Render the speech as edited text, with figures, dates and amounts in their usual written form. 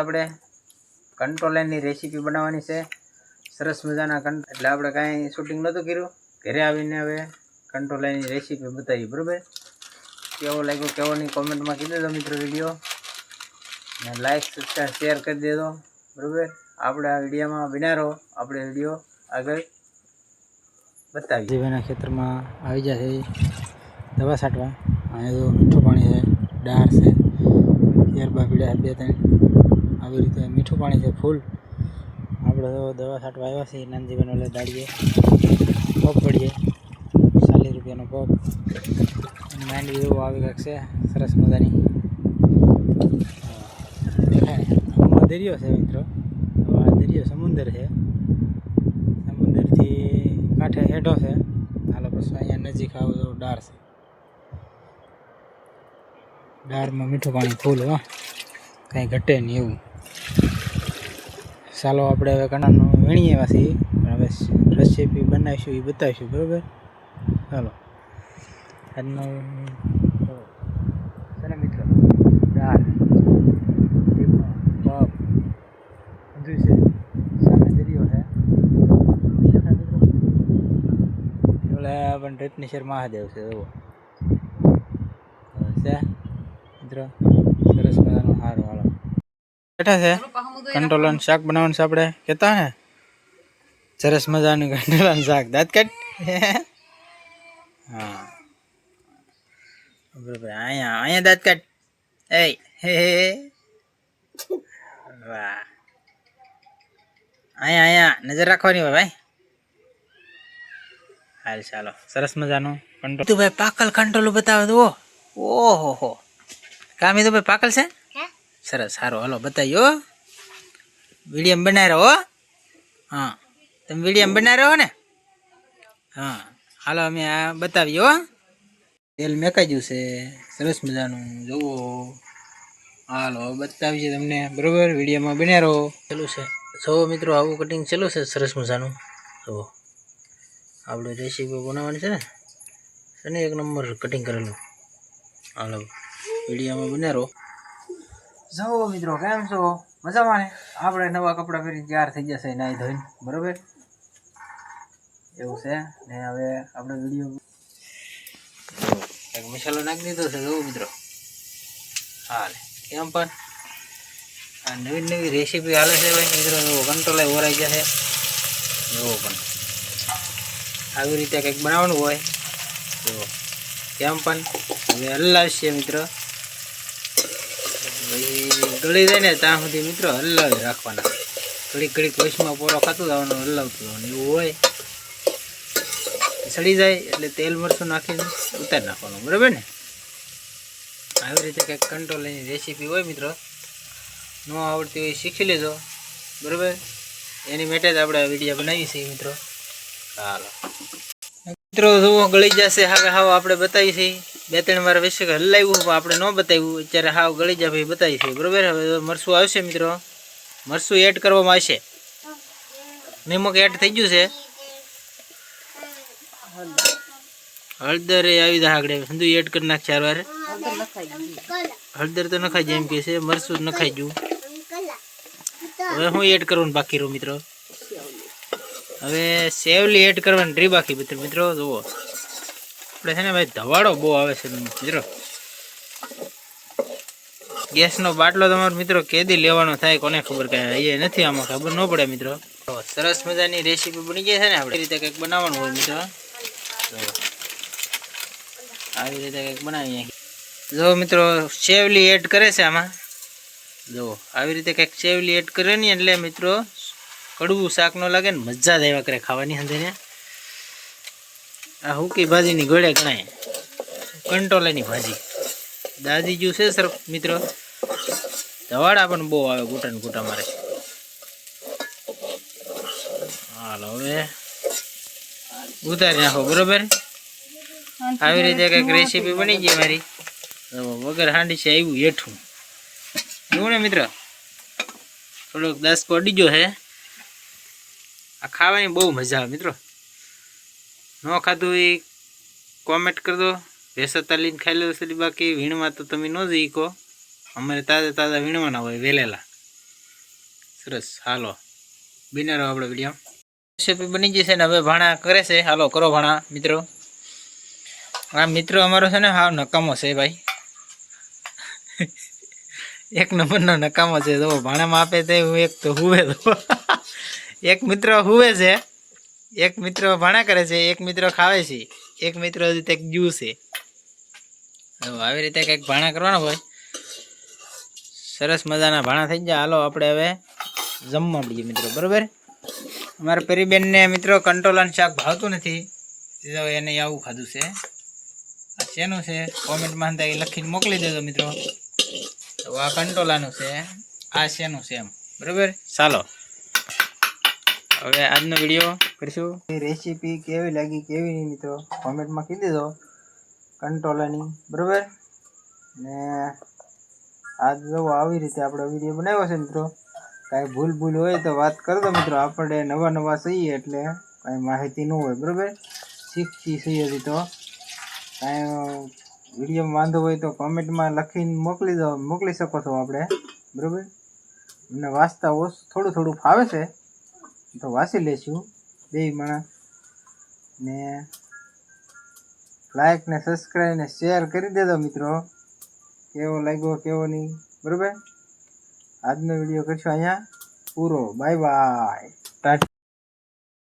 આપણે કંટ્રોલરની રેસીપી બનાવવાની છે સરસ મજાના એટલે આપણે કાંઈ શૂટિંગ નહોતું કર્યું, ઘરે આવીને હવે કંટ્રોલરની રેસીપી બતાવી. બરાબર, કેવો લાગ્યો કેવો નહીં કોમેન્ટમાં કહી દેજો મિત્રો. વિડીયો ને લાઈક સબસ્ક્રાઈબ શેર કરી દેજો. બરાબર, આપણે આ વિડીયોમાં બન્યા રહો, આપણે વિડીયો આગળ બતાવીએ. જીવાના ખેતરમાં આવી જશે દવા છાંટવા. અહીંયા તો મીઠું પાણી છે, ડાર છે, ત્યારબાદ પીડા 2-3 આવી રીતે મીઠું પાણી છે ફૂલ. આપણે તો દવા છાંટવા આવ્યા છીએ. નાનજીભાઈનો એટલે દાડીએ પગ પડીએ 40 રૂપિયાનો પગ અને માંડવી એવું આવી કાંક છે સરસ મજાની. દેખાય દરિયો છે મિત્રો. આ દરિયો સમુદર છે, સમુદરથી કાંઠે હેઠો છે. હાલો પછી અહીંયા નજીક આવો તો ડાર છે. ડારમાં મીઠું પાણી ફૂલ હો, કાંઈ ઘટે નહીં એવું. ચાલો આપણે હવે કણાનું વીણીએ એવા છીએ, પણ હવે રેસીપી બનાવીશું એ બતાવીશું. બરાબર, ચાલો આજનો છે ને મિત્રો દાળ પગ બધું છે. સામે દરિયો છે ઓલા પણ રત્નેશ્વર મહાદેવ છે એવો છે મિત્રો. સરસ મજાનો હારો હાલો બેઠા છે. કંટ્રોલન શાક બનાવવાનું છે આપણે કહેતા હે. સરસ મજાનું કંટ્રોલન શાક. દાંત કાઢ. હા બરાબર, અહીંયા દાંત કાઢ. એ હે વાહ, અહીંયા નજર રાખવાની હોય ભાઈ. હાલ ચાલો સરસ મજાનું કંટ્રોલ. તું ભાઈ પાકલ કંટ્રોલ બતાવે તો ઓહો હો કામી તો ભાઈ પાકલ છે. સરસ સારું હાલો બતાવ્યો. વિડીયો બનાવી રહો. હા તમે વિડીયો બનાવી રહો ને. હા હાલો અમે આ બતાવ્યો. તેલ મેકાઈ ગયું છે સરસ મજાનું, જુઓ. હાલો બતાવીએ તમને. બરાબર, વિડીયોમાં બનાવી રહો. ચાલુ છે જો મિત્રો, આવું કટિંગ ચાલુ છે સરસ મજાનું. જુઓ આપણે રેસીપી બનાવવાની છે ને એક નંબર કટિંગ કરેલું. હાલો વિડીયોમાં બનાવી રહો. જુઓ મિત્રો, કેમ છો? મજામાં ને? આપણે નવા કપડાં પહેરીને તૈયાર થઈ જશે નાહી ધોઈને. બરાબર એવું છે ને. હવે આપણે વિડીયો એક મસાલો નાખી દીધો છે. જુઓ મિત્રો, હાલ કેમ પણ આ નવી રેસીપી હાલે છે ભાઈ મિત્રો. કંટ્રોલ ઓરાઈ જશે. જુઓ પણ આવી રીતે કંઈક બનાવવાનું હોય તો કેમ પણ હવે હલાવશે મિત્રો. ગળી જાય ને ત્યાં સુધી મિત્રો હલાવી રાખવાના. ઘડીક વૈશમાં પોરો ખાતું જવાનું, હલાવતું જવાનું એવું હોય. સડી જાય એટલે તેલ મરચું નાખીને ઉતારી નાખવાનું. બરાબર ને, આવી રીતે કંઈક કંટ્રોલની રેસીપી હોય મિત્રો. ન આવડતી હોય શીખી લેજો. બરાબર, એની માટે જ આપણે વિડીયો બનાવીએ છીએ મિત્રો. ચાલો મિત્રો જુઓ ગળી જશે. હવે હાવ આપણે બતાવી છીએ 2-3 વાર વિશે હલાવ્યું પણ આપણે ન બતાવ્યું. અત્યારે હાવ ગળી જાય ભાઈ બતાવી છે. બરાબર, હવે મરચું આવશે મિત્રો. મરચું એડ કરવામાં આવશે. નિમક એડ થઈ ગયું છે. હળદર એ આવી જાય આગળ બધું એડ કરી નાખ. 4 વાર હળદર તો નખાઈ જાય એમ કે છે. મરચું નખાઈ ગયું. હવે હું એડ કરવાનું બાકી રહું મિત્રો. હવે સેવલી એડ કરવાની રહી બાકી મિત્રો. જુઓ આપણે છે ને ભાઈ ધવાડો બહુ આવે છે મિત્રો. ગેસનો બાટલો તમારો મિત્રો કેદી લેવાનો થાય કોને ખબર, કાંઈ એ નથી આમાં ખબર ન પડે મિત્રો. સરસ મજાની રેસીપી બની જાય છે ને. આપણે રીતે કંઈક બનાવવાનું હોય મિત્રો. આવી રીતે કંઈક બનાવીએ. જો મિત્રો સેવલી એડ કરે છે આમાં. જુઓ આવી રીતે કંઈક સેવલી એડ કરે ને એટલે મિત્રો કડવું શાક ન લાગે ને મજા જ આવ્યા કરે ખાવાની. હંધીને આ હુકી ભાજીની ગળે ગણાય કંટોલાની ભાજી. દાદી જ્યુ છે સર મિત્રો. ધવાડા પણ બહુ આવે ગોટા મારે. હાલો હવે ઉતારી નાખો. બરોબર, આવી રીતે કંઈક રેસીપી બની ગઈ મારી. વગર હાંડી છે આવ્યું હેઠું એવું ને મિત્રો. થોડોક 10 પડી ગયો હે. આ ખાવાની બહુ મજા આવે મિત્રો. ન ખાધું એ કોમેન્ટ કરી દો. ભેંસતા લઈને ખાઈ લો. બાકી વીણમાં તો તમે ન જઈ કહો. અમારે તાજા વીણવાના હોય વેલેલા. સરસ, હાલો બિના રહો આપણો વિડીયો. રેસીપી બની ગઈ છે ને હવે ભાણા કરે છે. હાલો કરો ભાણા મિત્રો. આ મિત્રો અમારો છે ને હાવ નકામો છે ભાઈ. એક નંબરનો નકામો છે. જો ભાણામાં આપે તે હું એક તો હુવે તો એક મિત્ર હુવે છે, એક મિત્ર ભાણા કરે છે, એક મિત્ર ખાવે છે, એક મિત્ર હજી કંઈક જ્યુ છે. આવી રીતે કંઈક ભાણા કરવાના હોય. સરસ મજાના ભાણા થઈ જાય. હાલો આપણે હવે જમવા મળીએ મિત્રો. બરાબર. અમારા પરીબેનને મિત્રો કંટોલાનું શાક ભાવતું નથી, એને આવું ખાધું છે. આ શેનું છે કોમેન્ટમાં લખીને મોકલી દેજો મિત્રો. તો આ કંટોલાનું છે, આ શેનું છે એમ. બરાબર. ચાલો હવે આજનો વિડીયો કરીશું. રેસીપી કેવી લાગી કેવી નહીં મિત્રો કોમેન્ટમાં કહી દેજો કંટોલાની. બરાબર. ને આજ જો આવી રીતે આપણે વિડીયો બનાવ્યો છે મિત્રો. કાંઈ ભૂલ હોય તો વાત કરજો મિત્રો. આપણે નવા છીએ એટલે કાંઈ માહિતી ન હોય. બરાબર. શીખી છીએ હજી તો કાંઈ વિડીયોમાં વાંધો હોય તો કોમેન્ટમાં લખીને મોકલી શકો છો આપણે. બરાબર. મને વાંચતા થોડું ફાવે છે તો વાંચી લઈશું બે માણસ. ને લાઈક ને સબસ્ક્રાઈબ ને શેર કરી દેજો મિત્રો. કેવો લાગ્યો કેવો નહીં. બરાબર. આજનો વિડીયો કરશું અહીંયા પૂરો. Bye bye.